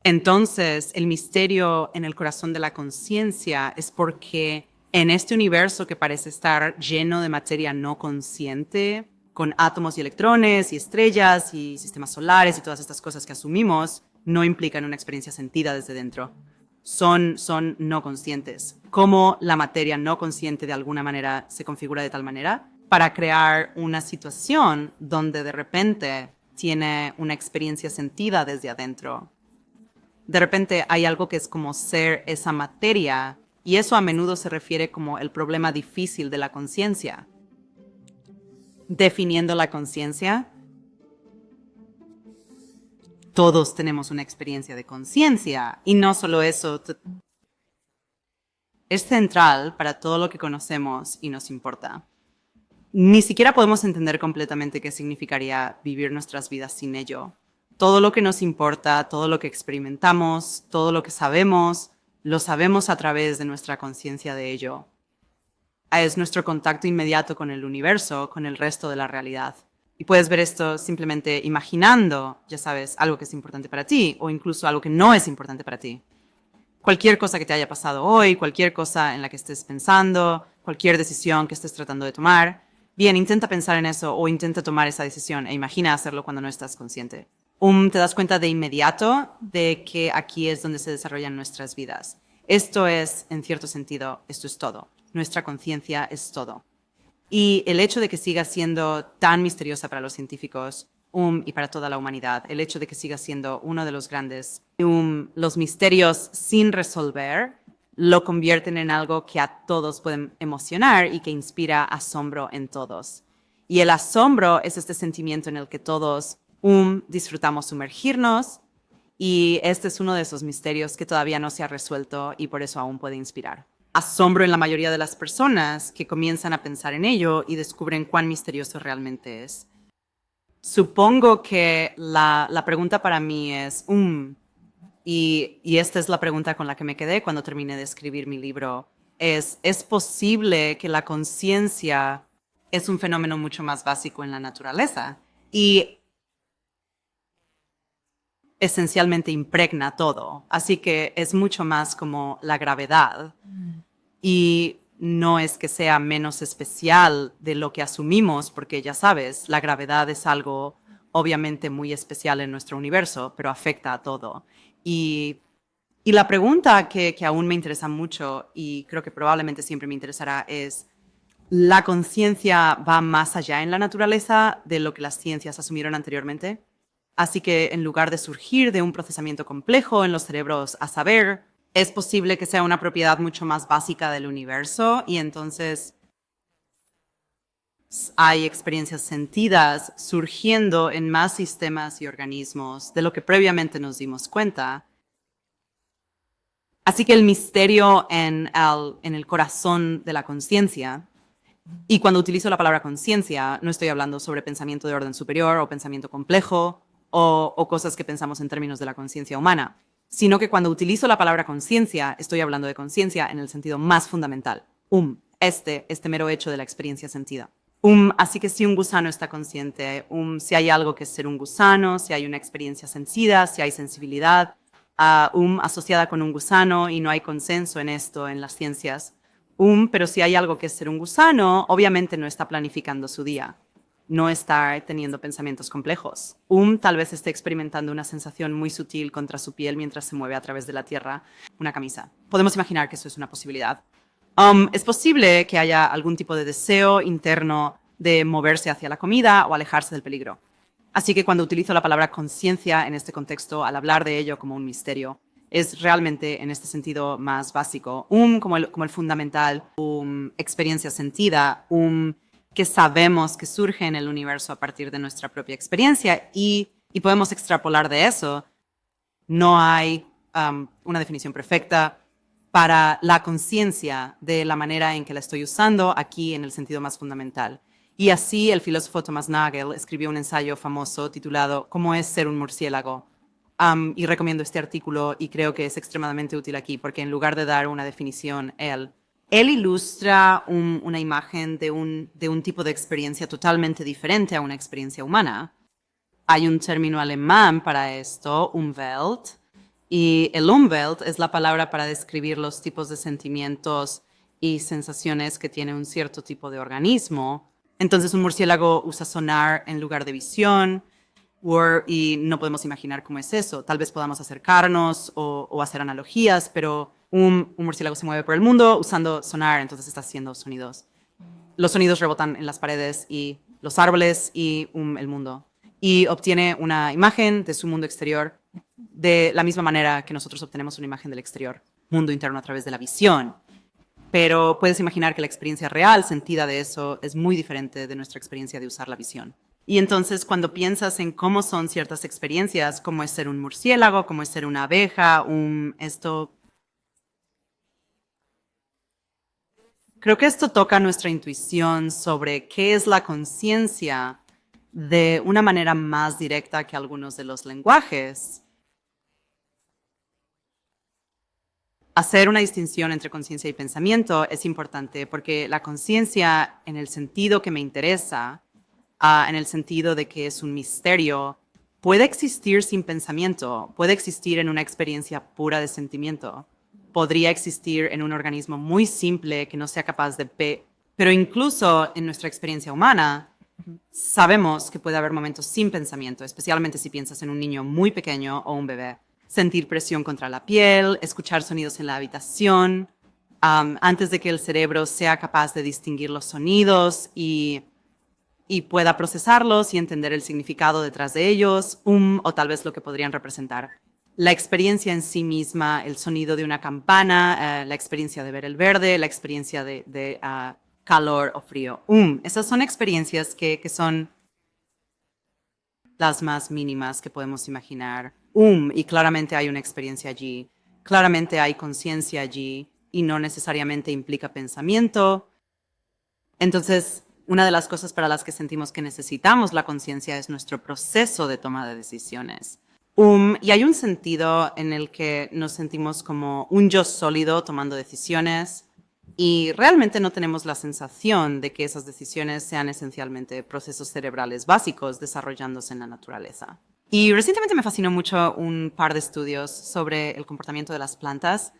Entonces, el misterio en el corazón de la conciencia es porque en este universo que parece estar lleno de materia no consciente, con átomos y electrones y estrellas y sistemas solares y todas estas cosas que asumimos, no implican una experiencia sentida desde dentro. Son no conscientes. Cómo la materia no consciente de alguna manera se configura de tal manera para crear una situación donde de repente tiene una experiencia sentida desde adentro. De repente hay algo que es como ser esa materia, y eso a menudo se refiere como el problema difícil de la conciencia. Definiendo la conciencia, todos tenemos una experiencia de conciencia, y no solo eso, es central para todo lo que conocemos y nos importa. Ni siquiera podemos entender completamente qué significaría vivir nuestras vidas sin ello. Todo lo que nos importa, todo lo que experimentamos, todo lo que sabemos, lo sabemos a través de nuestra conciencia de ello. Es nuestro contacto inmediato con el universo, con el resto de la realidad. Y puedes ver esto simplemente imaginando, ya sabes, algo que es importante para ti o incluso algo que no es importante para ti. Cualquier cosa que te haya pasado hoy, cualquier cosa en la que estés pensando, cualquier decisión que estés tratando de tomar, bien, intenta pensar en eso o intenta tomar esa decisión e imagina hacerlo cuando no estás consciente. Te das cuenta de inmediato de que aquí es donde se desarrollan nuestras vidas. Esto es, en cierto sentido, esto es todo. Nuestra conciencia es todo. Y el hecho de que siga siendo tan misteriosa para los científicos y para toda la humanidad, el hecho de que siga siendo uno de los grandes, los misterios sin resolver, lo convierten en algo que a todos pueden emocionar y que inspira asombro en todos. Y el asombro es este sentimiento en el que todos disfrutamos sumergirnos, y este es uno de esos misterios que todavía no se ha resuelto y por eso aún puede inspirar asombro en la mayoría de las personas que comienzan a pensar en ello y descubren cuán misterioso realmente es. Supongo que la pregunta para mí es, y esta es la pregunta con la que me quedé cuando terminé de escribir mi libro, ¿es posible que la conciencia es un fenómeno mucho más básico en la naturaleza y esencialmente impregna todo? Así que es mucho más como la gravedad. Y no es que sea menos especial de lo que asumimos, porque ya sabes, la gravedad es algo obviamente muy especial en nuestro universo, pero afecta a todo. Y la pregunta que aún me interesa mucho y creo que probablemente siempre me interesará es, ¿la conciencia va más allá en la naturaleza de lo que las ciencias asumieron anteriormente? Así que en lugar de surgir de un procesamiento complejo en los cerebros a saber, es posible que sea una propiedad mucho más básica del universo y entonces hay experiencias sentidas surgiendo en más sistemas y organismos de lo que previamente nos dimos cuenta. Así que el misterio en el corazón de la conciencia, y cuando utilizo la palabra conciencia, no estoy hablando sobre pensamiento de orden superior o pensamiento complejo o cosas que pensamos en términos de la conciencia humana, sino que cuando utilizo la palabra conciencia, estoy hablando de conciencia en el sentido más fundamental. Este mero hecho de la experiencia sentida. Así que si un gusano está consciente, si hay algo que es ser un gusano, si hay una experiencia sentida, si hay sensibilidad asociada con un gusano y no hay consenso en esto en las ciencias, pero si hay algo que es ser un gusano, obviamente no está planificando su día. No está teniendo pensamientos complejos. Tal vez esté experimentando una sensación muy sutil contra su piel mientras se mueve a través de la tierra, una camisa. Podemos imaginar que eso es una posibilidad. Es posible que haya algún tipo de deseo interno de moverse hacia la comida o alejarse del peligro. Así que cuando utilizo la palabra conciencia en este contexto, al hablar de ello como un misterio, es realmente en este sentido más básico, como el fundamental, experiencia sentida, que sabemos que surge en el universo a partir de nuestra propia experiencia y podemos extrapolar de eso. No hay una definición perfecta para la conciencia de la manera en que la estoy usando aquí en el sentido más fundamental. Y así el filósofo Thomas Nagel escribió un ensayo famoso titulado ¿Cómo es ser un murciélago? Y recomiendo este artículo y creo que es extremadamente útil aquí porque en lugar de dar una definición, él ilustra una imagen de un tipo de experiencia totalmente diferente a una experiencia humana. Hay un término alemán para esto, Umwelt, Y el Umwelt es la palabra para describir los tipos de sentimientos y sensaciones que tiene un cierto tipo de organismo. Entonces un murciélago usa sonar en lugar de visión, y no podemos imaginar cómo es eso. Tal vez podamos acercarnos o hacer analogías, pero un murciélago se mueve por el mundo usando sonar, entonces está haciendo sonidos. Los sonidos rebotan en las paredes y los árboles y el mundo. Y obtiene una imagen de su mundo exterior de la misma manera que nosotros obtenemos una imagen del exterior, mundo interno a través de la visión. Pero puedes imaginar que la experiencia real sentida de eso es muy diferente de nuestra experiencia de usar la visión. Y entonces cuando piensas en cómo son ciertas experiencias, como es ser un murciélago, como es ser una abeja, creo que esto toca nuestra intuición sobre qué es la conciencia de una manera más directa que algunos de los lenguajes. Hacer una distinción entre conciencia y pensamiento es importante porque la conciencia, en el sentido que me interesa, en el sentido de que es un misterio, puede existir sin pensamiento, puede existir en una experiencia pura de sentimiento, podría existir en un organismo muy simple que no sea capaz de pero incluso en nuestra experiencia humana, sabemos que puede haber momentos sin pensamiento, especialmente si piensas en un niño muy pequeño o un bebé. Sentir presión contra la piel, escuchar sonidos en la habitación, antes de que el cerebro sea capaz de distinguir los sonidos y pueda procesarlos y entender el significado detrás de ellos, o tal vez lo que podrían representar. La experiencia en sí misma, el sonido de una campana, la experiencia de ver el verde, la experiencia de calor o frío. Esas son experiencias que son las más mínimas que podemos imaginar. Y claramente hay una experiencia allí, claramente hay conciencia allí y no necesariamente implica pensamiento. Entonces, una de las cosas para las que sentimos que necesitamos la conciencia es nuestro proceso de toma de decisiones. Y hay un sentido en el que nos sentimos como un yo sólido tomando decisiones y realmente no tenemos la sensación de que esas decisiones sean esencialmente procesos cerebrales básicos desarrollándose en la naturaleza. Y recientemente me fascinó mucho un par de estudios sobre el comportamiento de las plantas.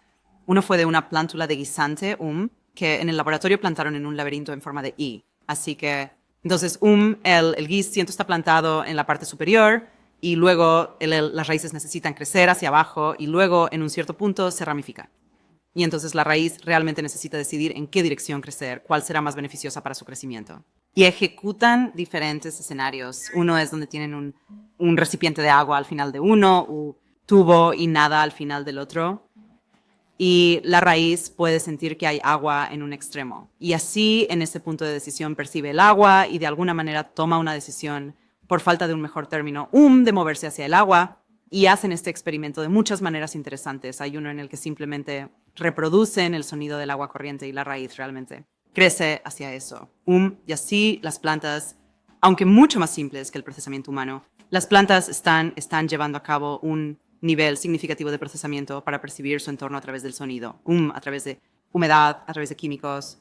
Uno fue de una plántula de guisante, que en el laboratorio plantaron en un laberinto en forma de I. Así que, entonces, el guisciento está plantado en la parte superior y luego las raíces necesitan crecer hacia abajo y luego en un cierto punto se ramifica. Y entonces la raíz realmente necesita decidir en qué dirección crecer, cuál será más beneficiosa para su crecimiento. Y ejecutan diferentes escenarios. Uno es donde tienen un recipiente de agua al final de uno, un tubo y nada al final del otro. Y la raíz puede sentir que hay agua en un extremo. Y así, en ese punto de decisión, percibe el agua y de alguna manera toma una decisión, por falta de un mejor término, de moverse hacia el agua. Y hacen este experimento de muchas maneras interesantes. Hay uno en el que simplemente reproducen el sonido del agua corriente y la raíz realmente crece hacia eso. Y así las plantas, aunque mucho más simples que el procesamiento humano, las plantas están llevando a cabo un nivel significativo de procesamiento para percibir su entorno a través del sonido, a través de humedad, a través de químicos,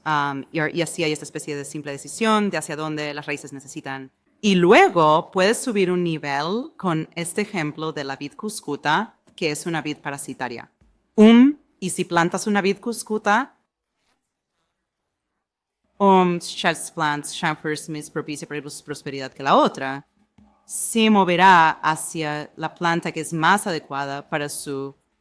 y así hay esta especie de simple decisión de hacia dónde las raíces necesitan. Y luego puedes subir un nivel con este ejemplo de la vid cuscuta, que es una vid parasitaria. Y si plantas una vid cuscuta, plants champers más propicia para la prosperidad que la otra, se moverá hacia la planta que es más adecuada para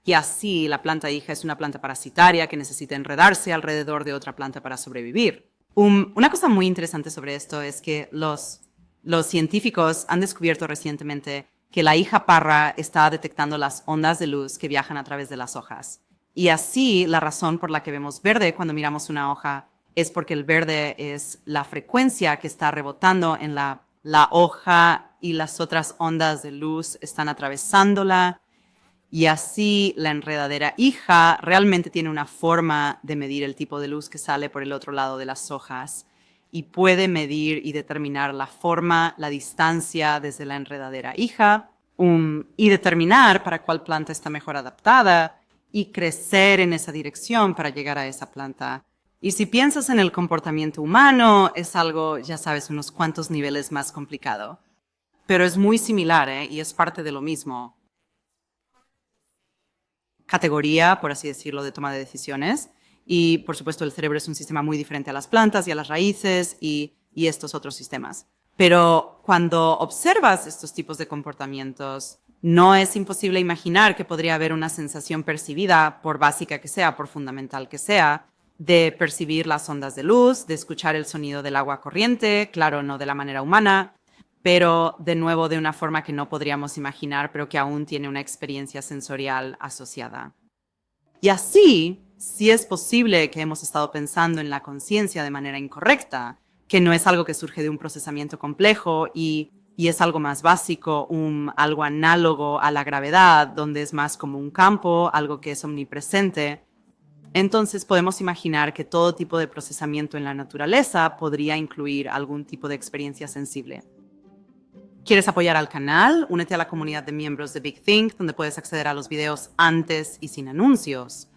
y así la planta hija es una planta parasitaria que necesita enredarse alrededor de otra planta para sobrevivir. Una cosa muy interesante sobre esto es que los científicos han descubierto recientemente que la hija parra está detectando las ondas de luz que viajan a través de las hojas. Y así la razón por la que vemos verde cuando miramos una hoja es porque el verde es la frecuencia que está rebotando en la hoja y las otras ondas de luz están atravesándola. Y así la enredadera hija realmente tiene una forma de medir el tipo de luz que sale por el otro lado de las hojas y puede medir y determinar la forma, la distancia desde la enredadera hija y determinar para cuál planta está mejor adaptada y crecer en esa dirección para llegar a esa planta. Y si piensas en el comportamiento humano, es algo, ya sabes, unos cuantos niveles más complicado. Pero es muy similar, y es parte de lo mismo. categoría, por así decirlo, de toma de decisiones. Y, por supuesto, el cerebro es un sistema muy diferente a las plantas y a las raíces y estos otros sistemas. Pero cuando observas estos tipos de comportamientos, no es imposible imaginar que podría haber una sensación percibida, por básica que sea, por fundamental que sea, de percibir las ondas de luz, de escuchar el sonido del agua corriente, claro, no de la manera humana, pero de nuevo de una forma que no podríamos imaginar, pero que aún tiene una experiencia sensorial asociada. Y así, sí es posible que hemos estado pensando en la conciencia de manera incorrecta, que no es algo que surge de un procesamiento complejo y es algo más básico, algo análogo a la gravedad, donde es más como un campo, algo que es omnipresente. Entonces podemos imaginar que todo tipo de procesamiento en la naturaleza podría incluir algún tipo de experiencia sensible. ¿Quieres apoyar al canal? Únete a la comunidad de miembros de Big Think, donde puedes acceder a los videos antes y sin anuncios.